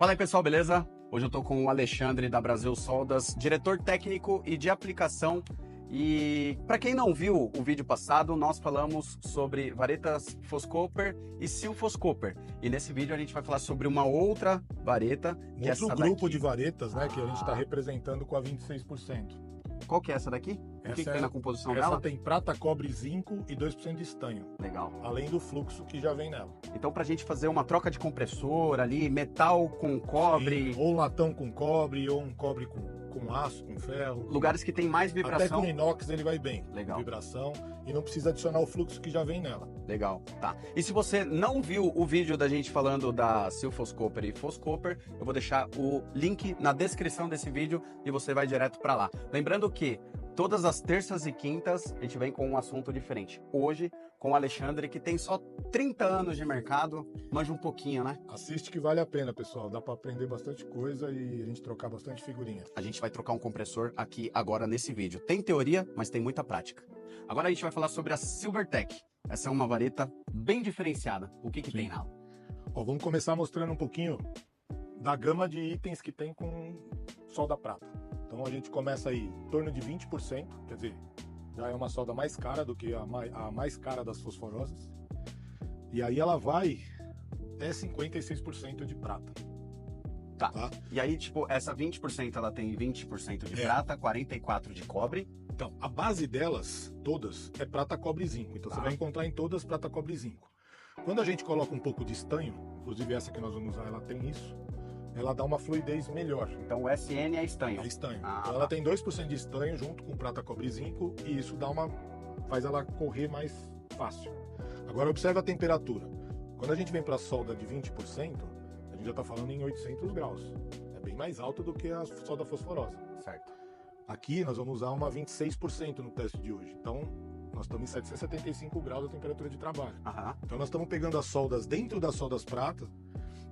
Fala aí pessoal, beleza? Hoje eu tô com o Alexandre da Brasil Soldas, diretor técnico e de aplicação. E para quem não viu o vídeo passado, nós falamos sobre varetas Foscoper e Sil Foscoper. E nesse vídeo a gente vai falar sobre uma outra vareta. Um outro grupo de varetas, né, que a gente está representando com a 26%. Qual que é essa daqui? O que tem na composição essa dela? tem prata, cobre, zinco e 2% de estanho. Legal. Além do fluxo que já vem nela. Então pra gente fazer uma troca de compressor ali, metal com cobre. Sim, ou latão com cobre, ou um cobre com aço, com ferro. Lugares que tem mais vibração. Até com inox ele vai bem. Legal. Vibração. E não precisa adicionar o fluxo que já vem nela. Legal, tá. E se você não viu o vídeo da gente falando da Sil Foscoper e Foscoper, eu vou deixar o link na descrição desse vídeo e você vai direto para lá. Lembrando que todas as terças e quintas a gente vem com um assunto diferente. Hoje, com o Alexandre, que tem só 30 anos de mercado, manja um pouquinho, né? Assiste que vale a pena, pessoal. Dá para aprender bastante coisa e a gente trocar bastante figurinha. A gente vai trocar um compressor aqui agora nesse vídeo. Tem teoria, mas tem muita prática. Agora a gente vai falar sobre a Silvertech. Essa é uma vareta bem diferenciada. O que tem nela? Ó, vamos começar mostrando um pouquinho da gama de itens que tem com solda prata. Então a gente começa aí em torno de 20%, quer dizer, já é uma solda mais cara do que a mais cara das fosforosas. E aí ela vai até 56% de prata. Tá. E aí, tipo, essa 20% ela tem 20% de prata, 44% de cobre. Então, a base delas, todas, é prata, cobre e zinco. Então você vai encontrar em todas prata, cobre e zinco. Quando a gente coloca um pouco de estanho, inclusive essa que nós vamos usar, ela tem isso, ela dá uma fluidez melhor. Então o SN é estanho. É estanho. Então, ela tem 2% de estanho junto com prata, cobre e zinco e isso faz ela correr mais fácil. Agora observe a temperatura. Quando a gente vem para a solda de 20%, a gente já está falando em 800 graus. É bem mais alto do que a solda fosforosa. Certo. Aqui nós vamos usar uma 26% no teste de hoje. Então nós estamos em 775 graus a temperatura de trabalho. Então nós estamos pegando as soldas dentro das soldas prata,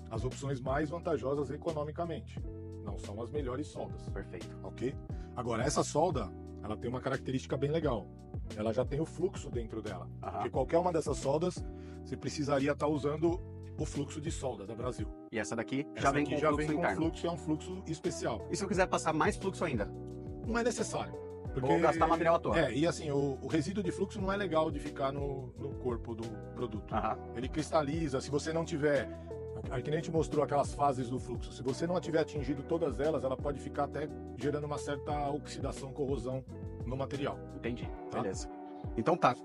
as opções mais vantajosas economicamente. Não são as melhores soldas. Perfeito. Ok? Agora, essa solda, ela tem uma característica bem legal. Ela já tem o fluxo dentro dela. Porque qualquer uma dessas soldas, você precisaria estar usando o fluxo de solda da Brasil. E essa daqui já vem com fluxo interno. Fluxo, é um fluxo especial. E se eu quiser passar mais fluxo ainda? Não é necessário. Porque, vou gastar material à toa. E assim, o resíduo de fluxo não é legal de ficar no corpo do produto. Ele cristaliza, se você não tiver... Aí que nem a gente mostrou aquelas fases do fluxo. Se você não tiver atingido todas elas, ela pode ficar até gerando uma certa oxidação, corrosão no material. Entendi. Beleza. Então tá.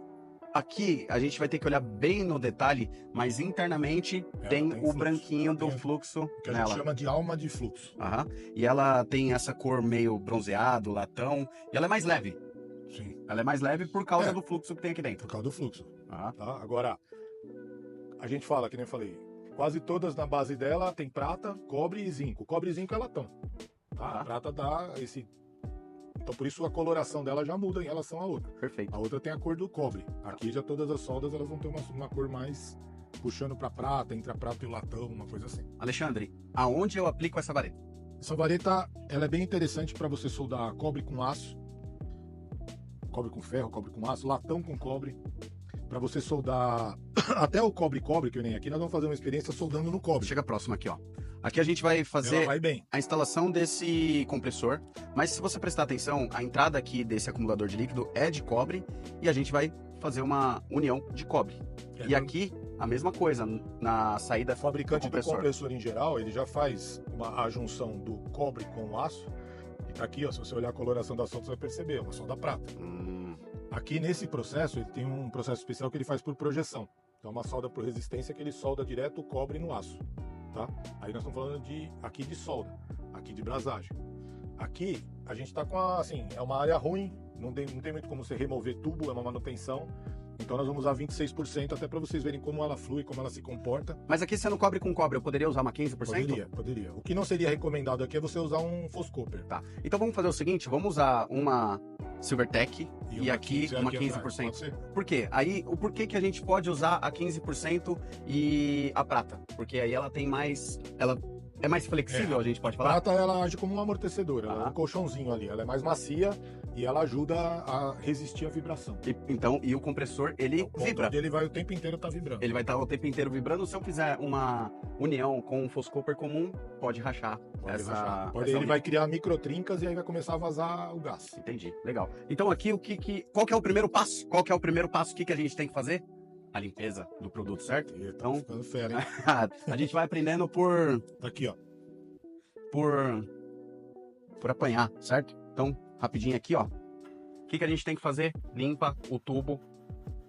Aqui a gente vai ter que olhar bem no detalhe, mas internamente tem o fluxo, branquinho do fluxo que a gente chama de alma de fluxo. E ela tem essa cor meio bronzeado, latão, e ela é mais leve. Sim. Ela é mais leve por causa do fluxo que tem aqui dentro. Por causa do fluxo. Tá? Agora, a gente fala, que nem eu falei, quase todas na base dela tem prata, cobre e zinco. Cobre e zinco é latão. A prata dá esse... Então por isso a coloração dela já muda em relação à outra. Perfeito. A outra tem a cor do cobre. Aqui já todas as soldas elas vão ter uma cor mais puxando para prata, entre a prata e o latão, uma coisa assim. Alexandre, aonde eu aplico essa vareta? Essa vareta ela é bem interessante para você soldar cobre com aço, cobre com ferro, cobre com aço, latão com cobre. Para você soldar até o cobre-cobre, que eu nem aqui, nós vamos fazer uma experiência soldando no cobre. Chega próximo aqui, ó. Aqui a gente vai fazer a instalação desse compressor, mas se você prestar atenção, a entrada aqui desse acumulador de líquido é de cobre e a gente vai fazer uma união de cobre. E aqui, a mesma coisa, na saída o fabricante do compressor em geral, ele já faz a junção do cobre com o aço. E tá aqui, ó, se você olhar a coloração da solda, você vai perceber, é uma solda prata. Aqui nesse processo, ele tem um processo especial que ele faz por projeção. Então uma solda por resistência que ele solda direto o cobre no aço. Tá? Aí nós estamos falando aqui de solda, aqui de brasagem. Aqui a gente está com assim, é uma área ruim, não tem muito como você remover tubo, é uma manutenção. Então nós vamos usar 26% até para vocês verem como ela flui, como ela se comporta. Mas aqui sendo cobre com cobre, eu poderia usar uma 15%? Poderia. O que não seria recomendado aqui é você usar um Foscoper. Tá. Então vamos fazer o seguinte, vamos usar uma Silvertech e aqui uma 15%. Por quê? Aí, o porquê que a gente pode usar a 15% e a prata? Porque aí ela tem mais... Ela É mais flexível, a gente pode falar? A prata, ela age como um amortecedor, ela é um colchãozinho ali, ela é mais macia e ela ajuda a resistir à vibração. E o compressor, ele vibra. Ele vai o tempo inteiro estar vibrando. Ele vai estar o tempo inteiro vibrando. Se eu fizer uma união com um Foscopper comum, pode rachar. Ele vai criar microtrincas e aí vai começar a vazar o gás. Entendi, legal. Então aqui, qual que é o primeiro passo? Qual que é o primeiro passo? O que a gente tem que fazer? A limpeza do produto, certo? Então, ficando fera, hein? A gente vai aprendendo por... Aqui, ó. Por apanhar, certo? Então, rapidinho aqui, ó. O que a gente tem que fazer? Limpa o tubo.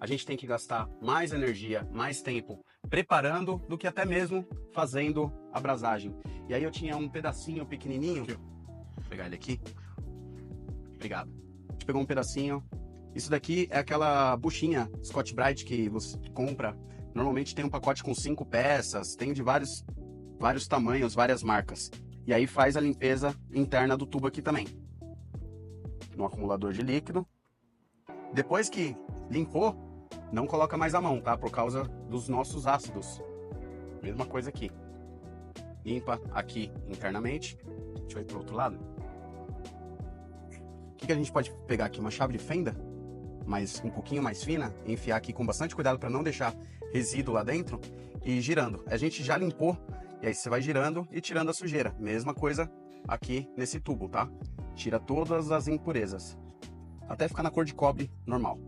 A gente tem que gastar mais energia, mais tempo preparando do que até mesmo fazendo a brasagem. E aí eu tinha um pedacinho pequenininho. Aqui, vou pegar ele aqui. Obrigado. A gente pegou um pedacinho. Isso daqui é aquela buchinha Scotch-Brite que você compra. Normalmente tem um pacote com 5 peças, tem de vários tamanhos, várias marcas. E aí faz a limpeza interna do tubo aqui também. No acumulador de líquido. Depois que limpou, não coloca mais a mão, tá? Por causa dos nossos ácidos. Mesma coisa aqui. Limpa aqui internamente. Deixa eu ir pro outro lado. O que a gente pode pegar aqui? Uma chave de fenda, mas um pouquinho mais fina, e enfiar aqui com bastante cuidado para não deixar resíduo lá dentro e girando. A gente já limpou, e aí você vai girando e tirando a sujeira. Mesma coisa aqui nesse tubo, tá? Tira todas as impurezas, até ficar na cor de cobre normal.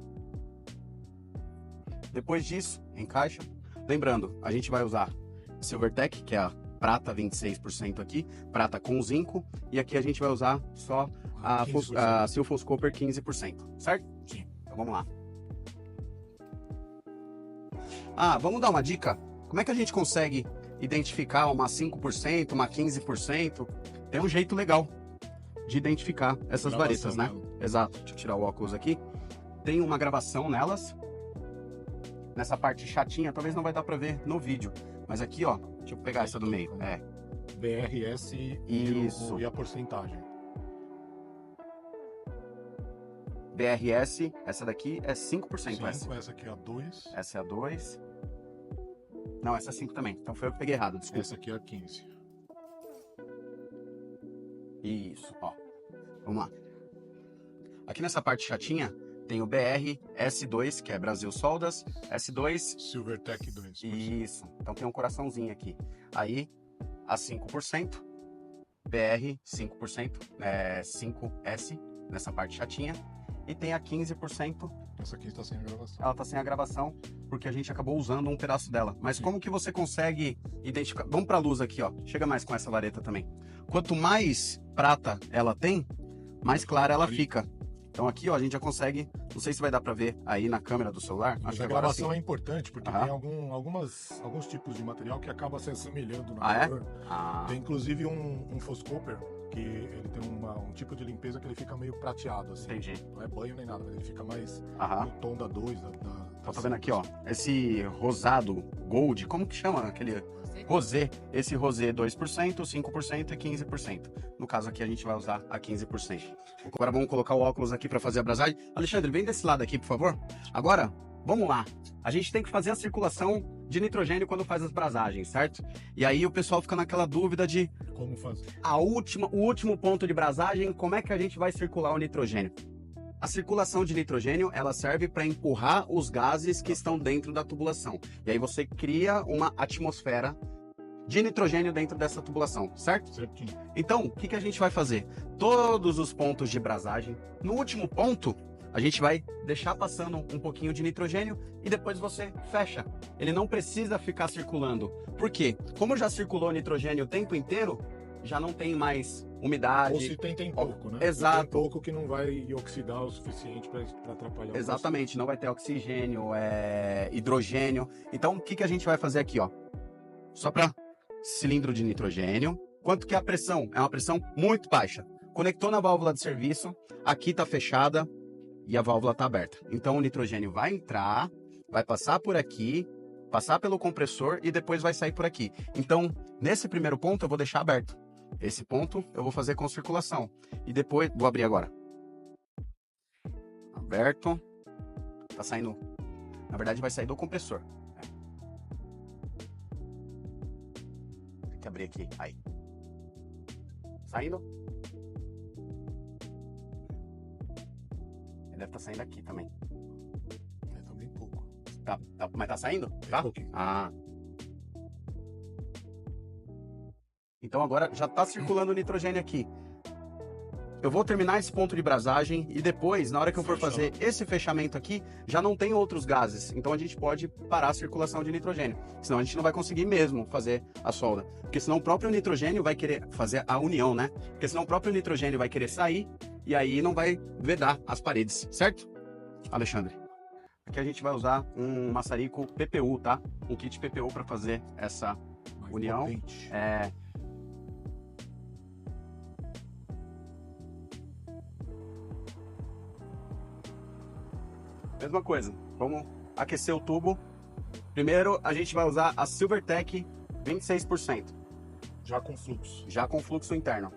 Depois disso, encaixa. Lembrando, a gente vai usar Silvertech, que é a prata 26% aqui, prata com zinco, e aqui a gente vai usar só a Silfoscopper 15%, certo? Sim. Então vamos lá. Vamos dar uma dica. Como é que a gente consegue identificar uma 5%, uma 15%? Tem um jeito legal de identificar essas varetas, né? Exato. Deixa eu tirar o óculos aqui. Tem uma gravação nelas. Nessa parte chatinha, talvez não vai dar pra ver no vídeo. Mas aqui, ó, deixa eu pegar essa do meio. BRS Isso. E a porcentagem. BRS, essa daqui é 5%. 5, essa aqui é a 2. Essa é a 2. Não, essa é 5 também. Então foi eu que peguei errado, desculpa. Essa aqui é a 15. Isso, ó. Vamos lá. Aqui nessa parte chatinha, tem o BR S2, que é Brasil Soldas, S2... Silvertech 2. Isso. Então tem um coraçãozinho aqui. Aí, a 5%, BR 5%, 5S, nessa parte chatinha. E tem a 15%. Essa aqui está sem a gravação. Ela está sem a gravação, porque a gente acabou usando um pedaço dela. Mas como que você consegue identificar? Vamos para a luz aqui, ó. Chega mais com essa vareta também. Quanto mais prata ela tem, mais clara ela fica. Então aqui, ó, a gente já consegue, não sei se vai dar para ver aí na câmera do celular. Acho que a gravação é importante, porque tem alguns tipos de material que acaba se assemelhando no cor. Tem inclusive um Foscopper, que ele tem um tipo de limpeza que ele fica meio prateado, assim. Entendi. Não é banho nem nada, mas ele fica mais no tom da 2. Então tá vendo aqui, ó, esse rosado gold, como que chama aquele... Rosé, esse rosé 2%, 5% e 15%. No caso aqui a gente vai usar a 15%. Agora vamos colocar o óculos aqui para fazer a brasagem. Alexandre, vem desse lado aqui, por favor. Agora, vamos lá. A gente tem que fazer a circulação de nitrogênio quando faz as brasagens, certo? E aí o pessoal fica naquela dúvida de... Como fazer? O último ponto de brasagem, como é que a gente vai circular o nitrogênio? A circulação de nitrogênio, ela serve para empurrar os gases que estão dentro da tubulação. E aí você cria uma atmosfera de nitrogênio dentro dessa tubulação, certo? Certinho. Então, o que a gente vai fazer? Todos os pontos de brasagem, no último ponto, a gente vai deixar passando um pouquinho de nitrogênio e depois você fecha. Ele não precisa ficar circulando. Por quê? Como já circulou nitrogênio o tempo inteiro, já não tem mais umidade. Ou se tem pouco, né? Exato. Tem pouco que não vai oxidar o suficiente para atrapalhar. Exatamente, não vai ter oxigênio, hidrogênio. Então, o que a gente vai fazer aqui, ó? Só para cilindro de nitrogênio. Quanto que é a pressão? É uma pressão muito baixa. Conectou na válvula de serviço, aqui está fechada e a válvula está aberta. Então o nitrogênio vai entrar, vai passar por aqui, passar pelo compressor e depois vai sair por aqui. Então, nesse primeiro ponto eu vou deixar aberto. Esse ponto eu vou fazer com circulação. E depois, vou abrir agora. Aberto. Tá saindo, na verdade vai sair do compressor. abrir aqui. Aí. Saindo? Ele deve estar saindo aqui também. Tá bem pouco. Mas tá saindo? Bem Tá? pouquinho. Ah. Então agora já tá circulando o nitrogênio aqui. Eu vou terminar esse ponto de brasagem e depois, na hora que eu for fazer esse fechamento aqui, já não tem outros gases. Então a gente pode parar a circulação de nitrogênio. Senão a gente não vai conseguir mesmo fazer a solda. Porque senão o próprio nitrogênio vai querer fazer a união, né? Porque senão o próprio nitrogênio vai querer sair e aí não vai vedar as paredes, certo? Alexandre. Aqui a gente vai usar um maçarico PPU, tá? Um kit PPU para fazer essa união. Potente. Mesma coisa, vamos aquecer o tubo. Primeiro a gente vai usar a Silvertech 26%, Já com fluxo. já com fluxo interno.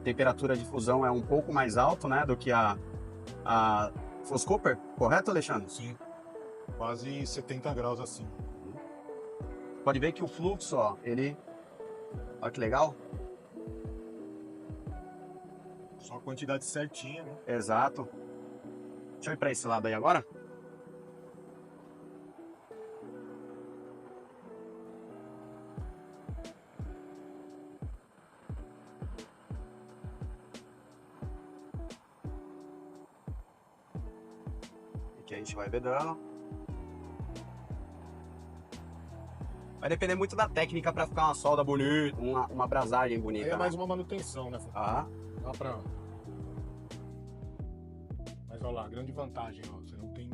Temperatura de fusão é um pouco mais alto, né, do que a Foscooper, correto, Alexandre? Sim. Quase 70 graus assim. Pode ver que o fluxo, ó, ele... Olha que legal. Só a quantidade certinha, né? Exato. Deixa eu ir para esse lado aí agora. Aqui a gente vai vedando. Vai depender muito da técnica para ficar uma solda bonita, uma brasagem bonita. Aí é né? mais uma manutenção, né? Ah, Dá pra... Mas olha lá, a grande vantagem, ó. Você não tem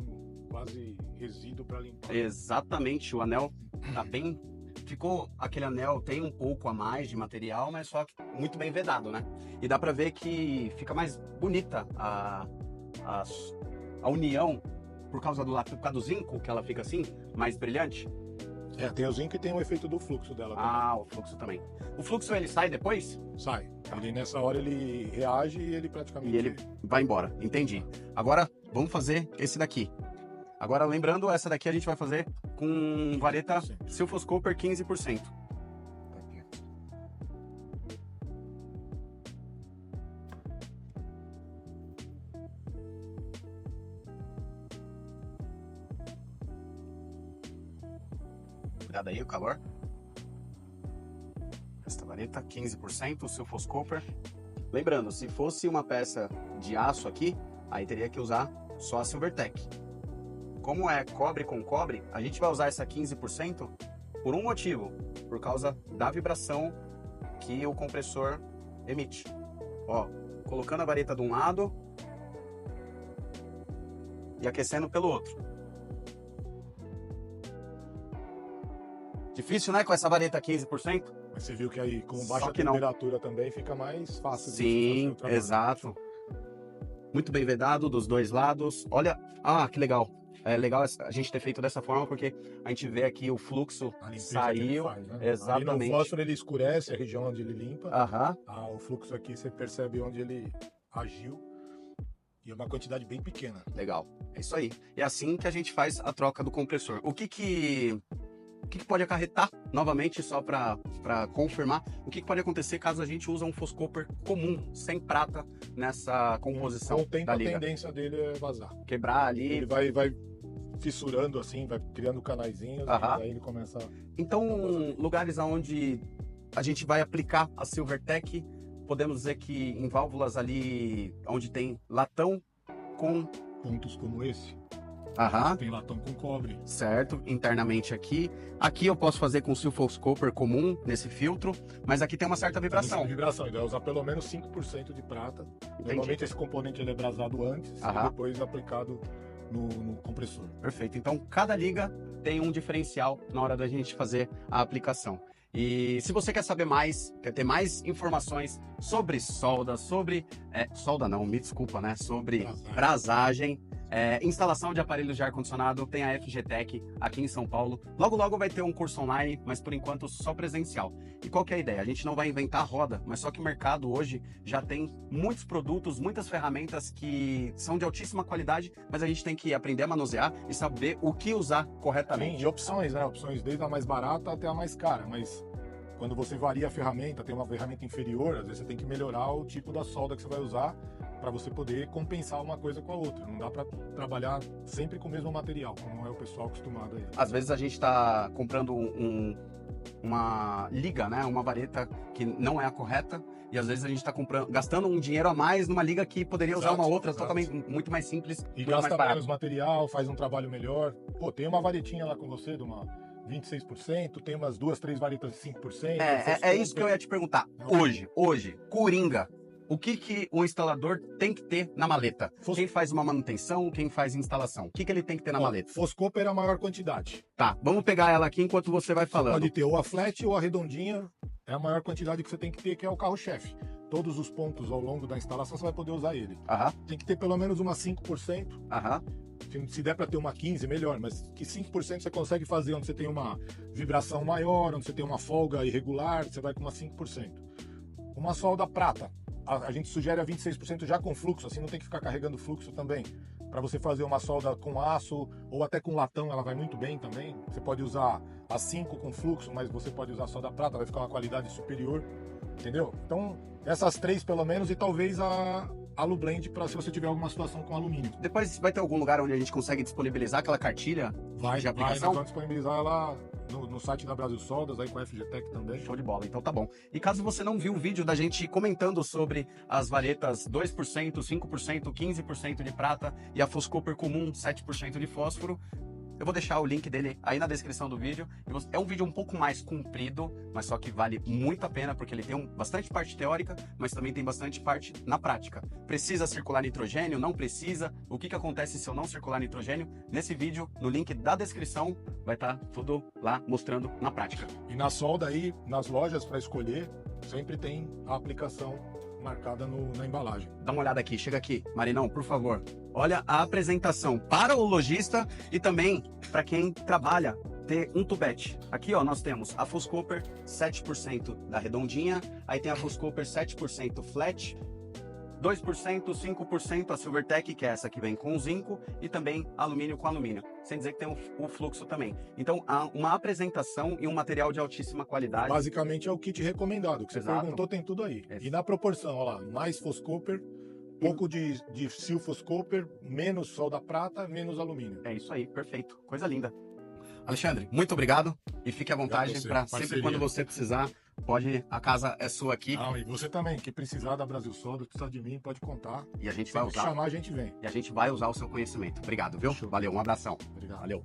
quase resíduo pra limpar. exatamente. O anel tá bem... Ficou aquele anel, tem um pouco a mais de material, mas só que muito bem vedado, né? E dá pra ver que fica mais bonita a união por causa do zinco, que ela fica assim, mais brilhante. É, tem o zinco e tem o efeito do fluxo dela também. Ah, o fluxo também. O fluxo ele sai depois Sai. Ele, nessa hora ele reage e ele praticamente... e ele vai embora. Entendi. Agora vamos fazer esse daqui. Agora lembrando, essa daqui a gente vai fazer com vareta 15%. Silphos-Cooper 15%. Tá aqui. Cuidado aí o calor. Esta vareta 15%, Silphos-Cooper. Lembrando, se fosse uma peça de aço aqui, aí teria que usar só a Silvertech. Como é cobre com cobre, a gente vai usar essa 15% por um motivo, por causa da vibração que o compressor emite. Ó, colocando a vareta de um lado e aquecendo pelo outro. Difícil, né, com essa vareta 15%? Mas você viu que aí, com Só baixa que não. temperatura também, fica mais fácil de fazer Sim, o trabalho. exato. Muito bem vedado dos dois lados. Olha, que legal. É legal a gente ter feito dessa forma, porque a gente vê aqui o fluxo A limpeza que ele saiu. faz, né? Exatamente. Ali no fósforo ele escurece a região onde ele limpa. Aham. O fluxo aqui você percebe onde ele agiu. E é uma quantidade bem pequena. Legal. É isso aí. É assim que a gente faz a troca do compressor. O que pode acarretar, novamente, só para confirmar, o que pode acontecer caso a gente use um Foscooper comum, sem prata, nessa composição Com o tempo da a liga? tendência dele é vazar. Quebrar ali. Ele vai fissurando assim, vai criando canaizinhos, Aham. e aí ele começa... Então, lugares onde a gente vai aplicar a Silvertech, podemos dizer que em válvulas ali onde tem latão com... Pontos como esse, Aham. tem latão com cobre. Certo, internamente aqui. Aqui eu posso fazer com o Silphos-Cooper comum, nesse filtro, mas aqui tem uma certa vibração. Tem vibração, ele vai usar pelo menos 5% de prata. Normalmente esse componente ele é brasado antes Aham. e depois aplicado no compressor. Perfeito, então cada liga tem um diferencial na hora da gente fazer a aplicação. E se você quer saber mais, quer ter mais informações sobre solda, sobre... solda não, me desculpa, né? Sobre brasagem, Instalação de aparelhos de ar-condicionado, tem a FGTech aqui em São Paulo. Logo, logo vai ter um curso online, mas por enquanto só presencial. E qual que é a ideia? A gente não vai inventar a roda, mas só que o mercado hoje já tem muitos produtos, muitas ferramentas que são de altíssima qualidade, mas a gente tem que aprender a manusear e saber o que usar corretamente. Sim, e opções, né? Opções desde a mais barata até a mais cara, mas quando você varia a ferramenta, tem uma ferramenta inferior, às vezes você tem que melhorar o tipo da solda que você vai usar para você poder compensar uma coisa com a outra. Não dá para trabalhar sempre com o mesmo material, como é o pessoal acostumado aí. Às vezes a gente está comprando uma liga, né? Uma vareta que não é a correta, e às vezes a gente está gastando um dinheiro a mais numa liga que poderia usar uma outra totalmente muito mais simples e muito gasta mais menos material, faz um trabalho melhor. Pô, tem uma varetinha lá com você de uma 26%, tem umas 2, 3 varetas de 5%. É isso que eu ia te perguntar. Hoje, Coringa, o que o instalador tem que ter na maleta? Quem faz uma manutenção, quem faz instalação? O que ele tem que ter na maleta? Foscoper é a maior quantidade. Tá, vamos pegar ela aqui enquanto você vai falando. Pode ter ou a flat ou a redondinha, é a maior quantidade que você tem que ter, que é o carro-chefe. Todos os pontos ao longo da instalação você vai poder usar ele. Tem que ter pelo menos uma 5%. Se der para ter uma 15%, melhor, mas que 5% você consegue fazer onde você tem uma vibração maior, onde você tem uma folga irregular, você vai com uma 5%. Uma solda prata, a gente sugere a 26% já com fluxo, assim não tem que ficar carregando fluxo também. Para você fazer uma solda com aço ou até com latão, ela vai muito bem também. Você pode usar a 5 com fluxo, mas você pode usar a solda prata, vai ficar uma qualidade superior, entendeu? Então, essas 3 pelo menos, e talvez a Alublend para se você tiver alguma situação com alumínio. Depois vai ter algum lugar onde a gente consegue disponibilizar aquela cartilha de aplicação? Nós vamos disponibilizar ela no site da Brasil Soldas, aí com a FGTech também. Show de bola, então tá bom. E caso você não viu o vídeo da gente comentando sobre as varetas 2%, 5%, 15% de prata e a Foscoper comum 7% de fósforo, eu vou deixar o link dele aí na descrição do vídeo. É um vídeo um pouco mais comprido, mas só que vale muito a pena, porque ele tem bastante parte teórica, mas também tem bastante parte na prática. Precisa circular nitrogênio? Não precisa? O que acontece se eu não circular nitrogênio? Nesse vídeo, no link da descrição, vai estar tudo lá mostrando na prática. E na solda aí, nas lojas para escolher, sempre tem a aplicação marcada na embalagem. Dá uma olhada aqui, chega aqui, Marinão, por favor. Olha a apresentação para o lojista e também para quem trabalha ter um tubete. Aqui, ó, nós temos a Foscoper 7% da redondinha, aí tem a Foscoper 7% flat, 2%, 5% a Silvertech, que é essa que vem com zinco, e também alumínio com alumínio, sem dizer que tem o fluxo também. Então, há uma apresentação e um material de altíssima qualidade. Basicamente é o kit recomendado, que você perguntou, tem tudo aí. E na proporção, ó lá, mais Foscoper, pouco de Sil Foscoper, menos solda prata, menos alumínio. É isso aí, perfeito, coisa linda. Alexandre, muito obrigado e fique à vontade para sempre quando você precisar. A casa é sua aqui. E você também, que precisar da Brasil Soldas, precisar de mim, pode contar. E a gente vai usar. Se chamar, a gente vem. E a gente vai usar o seu conhecimento. Obrigado, viu? Show. Valeu, um abração. Obrigado. Valeu.